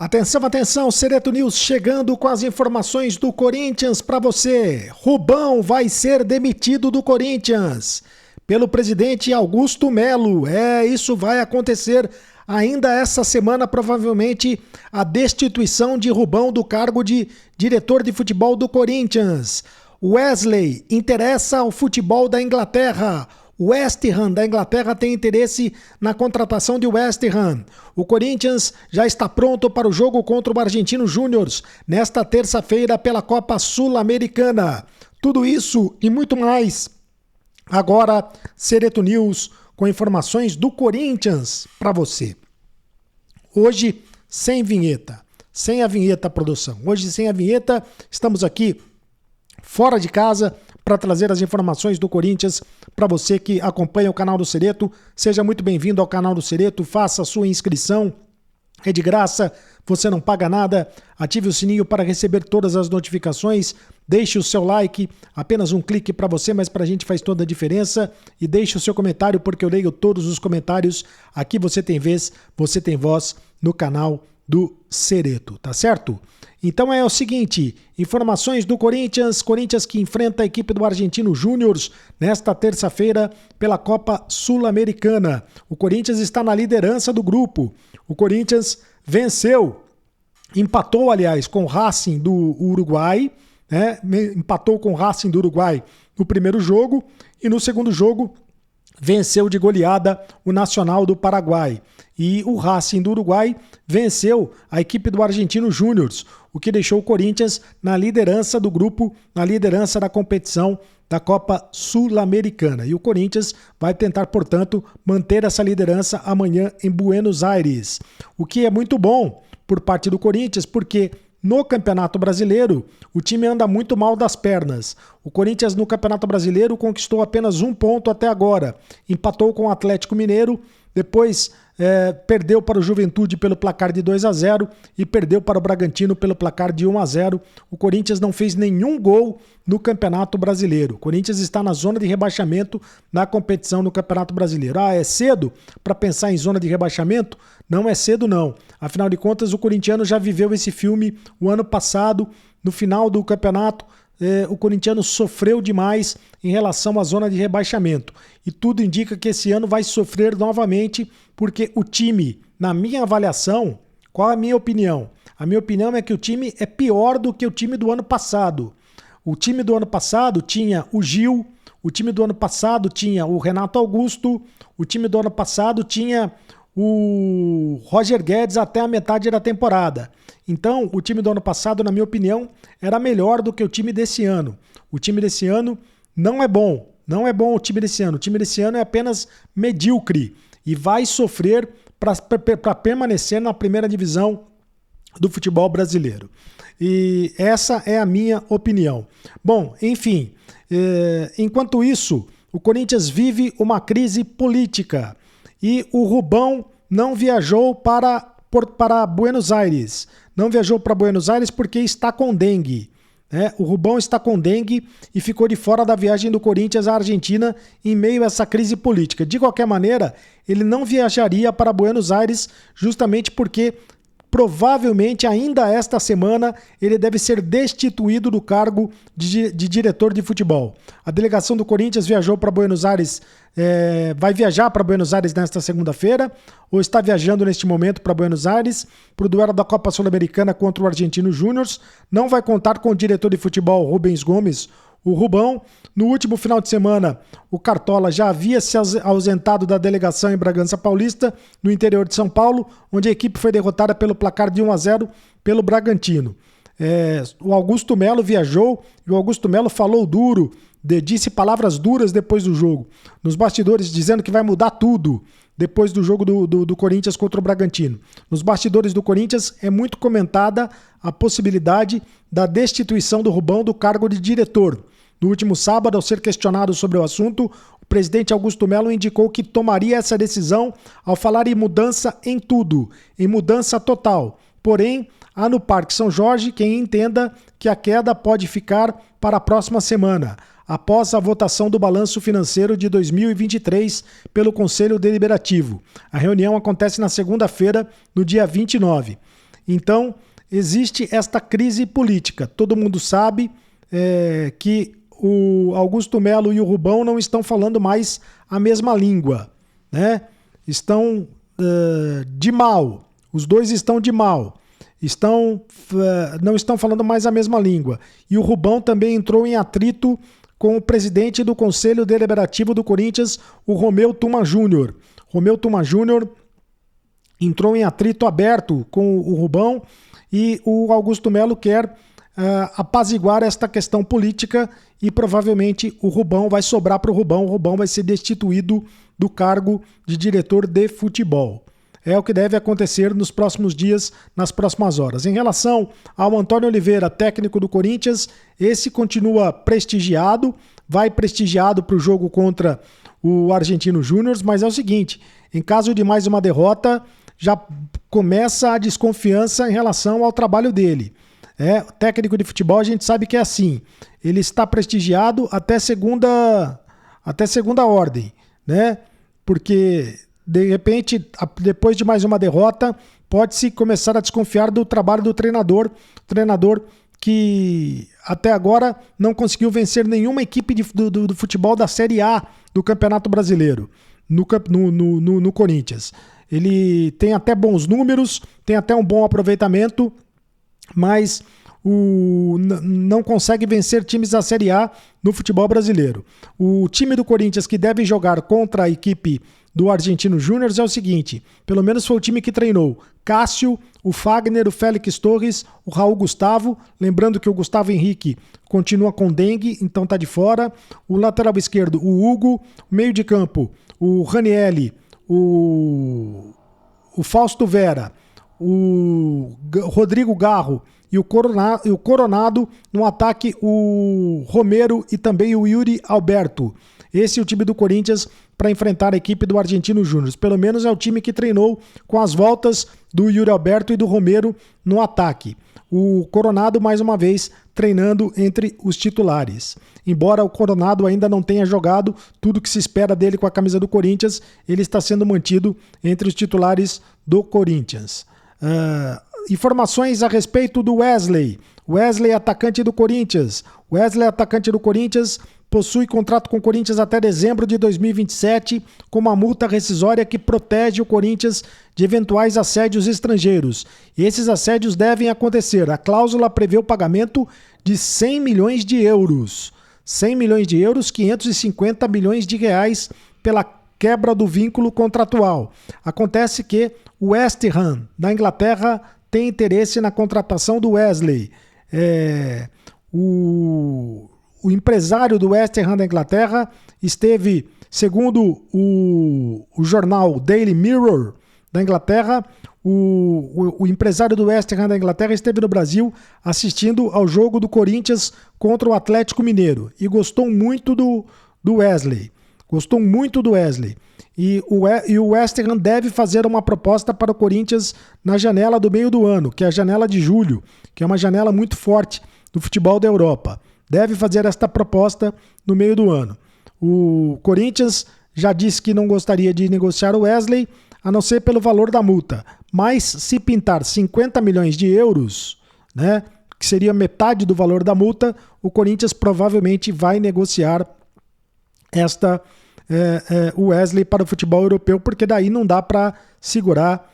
Atenção, atenção, Sereto News chegando com as informações do Corinthians para você. Rubão vai ser demitido do Corinthians pelo presidente Augusto Melo. Isso vai acontecer ainda essa semana, provavelmente, a destituição de Rubão do cargo de diretor de futebol do Corinthians. Wesley interessa ao futebol da Inglaterra. West Ham da Inglaterra tem interesse na contratação de West Ham. O Corinthians já está pronto para o jogo contra o Argentino Júnior nesta terça-feira pela Copa Sul-Americana. Tudo isso e muito mais. Agora, Sereto News com informações do Corinthians para você. Hoje, sem vinheta. Sem a vinheta, produção. Hoje, sem a vinheta, estamos aqui fora de casa para trazer as informações do Corinthians para você que acompanha o canal do Sereto. Seja muito bem-vindo ao canal do Sereto, faça a sua inscrição, é de graça, você não paga nada, ative o sininho para receber todas as notificações, deixe o seu like, apenas um clique para você, mas para a gente faz toda a diferença, e deixe o seu comentário porque eu leio todos os comentários, aqui você tem vez, você tem voz no canal do Sereto, tá certo? Então é o seguinte, informações do Corinthians que enfrenta a equipe do Argentino Júnior nesta terça-feira pela Copa Sul-Americana. O Corinthians está na liderança do grupo. O Corinthians empatou, aliás, com o Racing do Uruguai, né? Empatou com o Racing do Uruguai no primeiro jogo e no segundo jogo venceu de goleada o Nacional do Paraguai. E o Racing do Uruguai venceu a equipe do Argentino Júnior, o que deixou o Corinthians na liderança do grupo, na liderança da competição da Copa Sul-Americana. E o Corinthians vai tentar, portanto, manter essa liderança amanhã em Buenos Aires. O que é muito bom por parte do Corinthians, porque no Campeonato Brasileiro, o time anda muito mal das pernas. O Corinthians no Campeonato Brasileiro conquistou apenas 1 ponto até agora. Empatou com o Atlético Mineiro, depois perdeu para o Juventude pelo placar de 2-0 e perdeu para o Bragantino pelo placar de 1-0. O Corinthians não fez nenhum gol no Campeonato Brasileiro. O Corinthians está na zona de rebaixamento na competição no Campeonato Brasileiro. É cedo para pensar em zona de rebaixamento? Não é cedo não. Afinal de contas, o corintiano já viveu esse filme o ano passado, no final do campeonato. O corintiano sofreu demais em relação à zona de rebaixamento. E tudo indica que esse ano vai sofrer novamente, porque o time, na minha avaliação, qual é a minha opinião? A minha opinião é que o time é pior do que o time do ano passado. O time do ano passado tinha o Gil, o time do ano passado tinha o Renato Augusto, o time do ano passado tinha o Roger Guedes até a metade da temporada. Então, o time do ano passado, na minha opinião, era melhor do que o time desse ano. O time desse ano não é bom. Não é bom o time desse ano. O time desse ano é apenas medíocre e vai sofrer para permanecer na primeira divisão do futebol brasileiro. E essa é a minha opinião. Bom, enfim, enquanto isso, o Corinthians vive uma crise política. E o Rubão não viajou para Buenos Aires. Não viajou para Buenos Aires porque está com dengue. O Rubão está com dengue e ficou de fora da viagem do Corinthians à Argentina em meio a essa crise política. De qualquer maneira, ele não viajaria para Buenos Aires justamente porque provavelmente ainda esta semana ele deve ser destituído do cargo de diretor de futebol. A delegação do Corinthians viajou para Buenos Aires, vai viajar para Buenos Aires nesta segunda-feira, ou está viajando neste momento para Buenos Aires, para o duelo da Copa Sul-Americana contra o Argentino Júnior. Não vai contar com o diretor de futebol Rubens Gomes, o Rubão. No último final de semana, o Cartola já havia se ausentado da delegação em Bragança Paulista, no interior de São Paulo, onde a equipe foi derrotada pelo placar de 1-0 pelo Bragantino. O Augusto Melo viajou e o Augusto Melo falou duro, disse palavras duras depois do jogo, nos bastidores, dizendo que vai mudar tudo depois do jogo do Corinthians contra o Bragantino. Nos bastidores do Corinthians é muito comentada a possibilidade da destituição do Rubão do cargo de diretor. No último sábado, ao ser questionado sobre o assunto, o presidente Augusto Melo indicou que tomaria essa decisão ao falar em mudança em tudo, em mudança total. Porém, há no Parque São Jorge quem entenda que a queda pode ficar para a próxima semana, após a votação do balanço financeiro de 2023 pelo Conselho Deliberativo. A reunião acontece na segunda-feira, no dia 29. Então, existe esta crise política. Todo mundo sabe que o Augusto Melo e o Rubão não estão falando mais a mesma língua, né? Estão de mal. Os dois estão de mal. Não estão falando mais a mesma língua. E o Rubão também entrou em atrito com o presidente do Conselho Deliberativo do Corinthians, o Romeu Tuma Júnior. Romeu Tuma Júnior entrou em atrito aberto com o Rubão e o Augusto Melo quer apaziguar esta questão política e provavelmente o Rubão vai sobrar para o Rubão vai ser destituído do cargo de diretor de futebol. É o que deve acontecer nos próximos dias, nas próximas horas. Em relação ao Antônio Oliveira, técnico do Corinthians, esse continua prestigiado, vai prestigiado para o jogo contra o Argentino Júnior, mas é o seguinte, em caso de mais uma derrota, já começa a desconfiança em relação ao trabalho dele. Técnico de futebol a gente sabe que é assim, ele está prestigiado até segunda ordem, né? Porque de repente, depois de mais uma derrota, pode-se começar a desconfiar do trabalho do treinador que até agora não conseguiu vencer nenhuma equipe do futebol da Série A do Campeonato Brasileiro no Corinthians. Ele tem até bons números, tem até um bom aproveitamento, mas não consegue vencer times da Série A no futebol brasileiro. O time do Corinthians que deve jogar contra a equipe do Argentino Júnior é o seguinte, pelo menos foi o time que treinou Cássio, o Fagner, o Félix Torres, o Raul Gustavo, lembrando que o Gustavo Henrique continua com dengue, então tá de fora, o lateral esquerdo, o Hugo, meio de campo, o Ranielli, o Fausto Vera, o Rodrigo Garro e o Coronado, no ataque o Romero e também o Yuri Alberto. Esse é o time do Corinthians para enfrentar a equipe do Argentino Júnior. Pelo menos é o time que treinou com as voltas do Yuri Alberto e do Romero no ataque. O Coronado, mais uma vez, treinando entre os titulares. Embora o Coronado ainda não tenha jogado tudo que se espera dele com a camisa do Corinthians, ele está sendo mantido entre os titulares do Corinthians. Informações a respeito do Wesley. Wesley, atacante do Corinthians. Wesley, atacante do Corinthians, possui contrato com o Corinthians até dezembro de 2027, com uma multa rescisória que protege o Corinthians de eventuais assédios estrangeiros. E esses assédios devem acontecer. A cláusula prevê o pagamento de 100 milhões de euros. 100 milhões de euros, 550 milhões de reais pela quebra do vínculo contratual. Acontece que o West Ham, da Inglaterra, tem interesse na contratação do Wesley. O empresário do West Ham da Inglaterra esteve, segundo o jornal Daily Mirror da Inglaterra, o empresário do West Ham da Inglaterra esteve no Brasil assistindo ao jogo do Corinthians contra o Atlético Mineiro e gostou muito do Wesley. Gostou muito do Wesley. E o West Ham deve fazer uma proposta para o Corinthians na janela do meio do ano, que é a janela de julho, que é uma janela muito forte do futebol da Europa. Deve fazer esta proposta no meio do ano. O Corinthians já disse que não gostaria de negociar o Wesley, a não ser pelo valor da multa. Mas se pintar 50 milhões de euros, né, que seria metade do valor da multa, o Corinthians provavelmente vai negociar o Wesley para o futebol europeu, porque daí não dá para segurar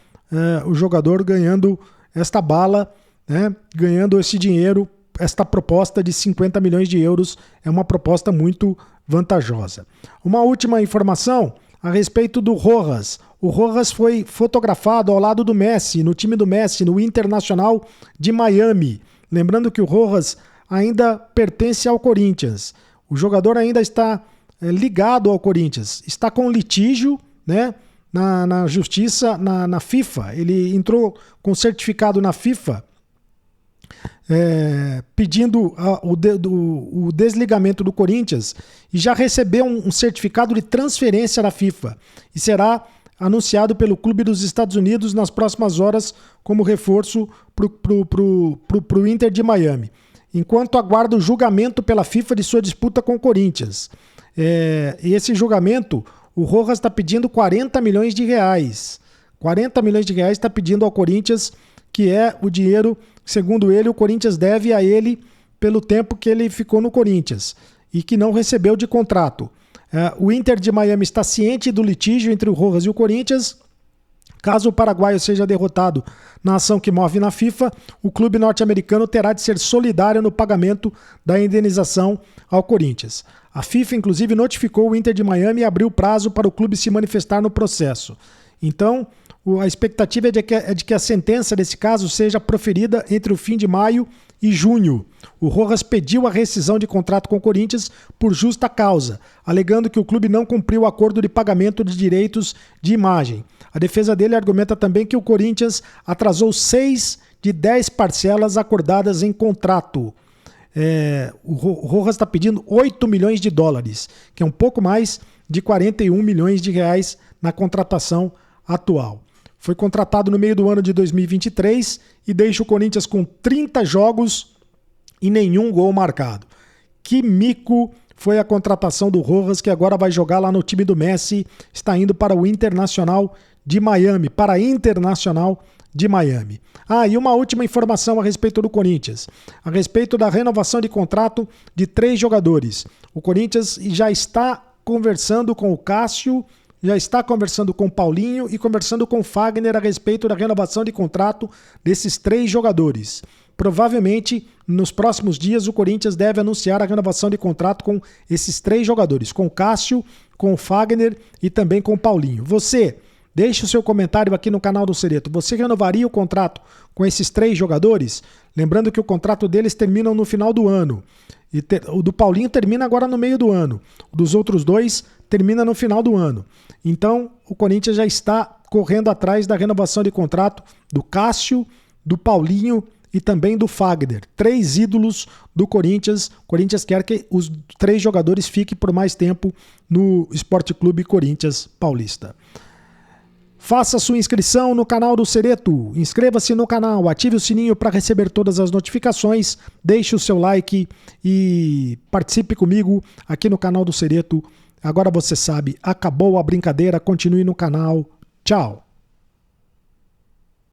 o jogador ganhando esta bala, né, ganhando esse dinheiro. Esta proposta de 50 milhões de euros é uma proposta muito vantajosa. Uma última informação a respeito do Rojas. O Rojas foi fotografado ao lado do Messi, no time do Messi, no Internacional de Miami. Lembrando que o Rojas ainda pertence ao Corinthians. O jogador ainda está ligado ao Corinthians. Está com litígio, né, na justiça, na FIFA. Ele entrou com certificado na FIFA pedindo o desligamento do Corinthians e já recebeu um certificado de transferência da FIFA e será anunciado pelo clube dos Estados Unidos nas próximas horas como reforço para o Inter de Miami, enquanto aguarda o julgamento pela FIFA de sua disputa com o Corinthians. E esse julgamento, o Rojas está pedindo 40 milhões de reais. 40 milhões de reais está pedindo ao Corinthians que é o dinheiro, segundo ele, o Corinthians deve a ele pelo tempo que ele ficou no Corinthians e que não recebeu de contrato. O Inter de Miami está ciente do litígio entre o Rojas e o Corinthians. Caso o paraguaio seja derrotado na ação que move na FIFA, o clube norte-americano terá de ser solidário no pagamento da indenização ao Corinthians. A FIFA, inclusive, notificou o Inter de Miami e abriu prazo para o clube se manifestar no processo. Então, a expectativa é de que a sentença desse caso seja proferida entre o fim de maio e junho. O Rojas pediu a rescisão de contrato com o Corinthians por justa causa, alegando que o clube não cumpriu o acordo de pagamento de direitos de imagem. A defesa dele argumenta também que o Corinthians atrasou 6 de 10 parcelas acordadas em contrato. O Rojas está pedindo 8 milhões de dólares, que é um pouco mais de 41 milhões de reais na contratação atual. Foi contratado no meio do ano de 2023 e deixa o Corinthians com 30 jogos e nenhum gol marcado. Que mico foi a contratação do Rojas, que agora vai jogar lá no time do Messi, está indo para o Internacional de Miami, para a Internacional de Miami. E uma última informação a respeito do Corinthians, a respeito da renovação de contrato de 3 jogadores. O Corinthians já está conversando com o Cássio, já está conversando com o Paulinho e conversando com o Fagner a respeito da renovação de contrato desses 3 jogadores. Provavelmente, nos próximos dias, o Corinthians deve anunciar a renovação de contrato com esses 3 jogadores, com o Cássio, com o Fagner e também com o Paulinho. Você, deixe o seu comentário aqui no canal do Cereto. Você renovaria o contrato com esses 3 jogadores? Lembrando que o contrato deles termina no final do ano. O do Paulinho termina agora no meio do ano. O dos outros 2 termina no final do ano. Então, o Corinthians já está correndo atrás da renovação de contrato do Cássio, do Paulinho e também do Fagner. 3 ídolos do Corinthians. O Corinthians quer que os 3 jogadores fiquem por mais tempo no Esporte Clube Corinthians Paulista. Faça sua inscrição no canal do Cereto, inscreva-se no canal, ative o sininho para receber todas as notificações, deixe o seu like e participe comigo aqui no canal do Cereto. Agora você sabe, acabou a brincadeira, continue no canal. Tchau!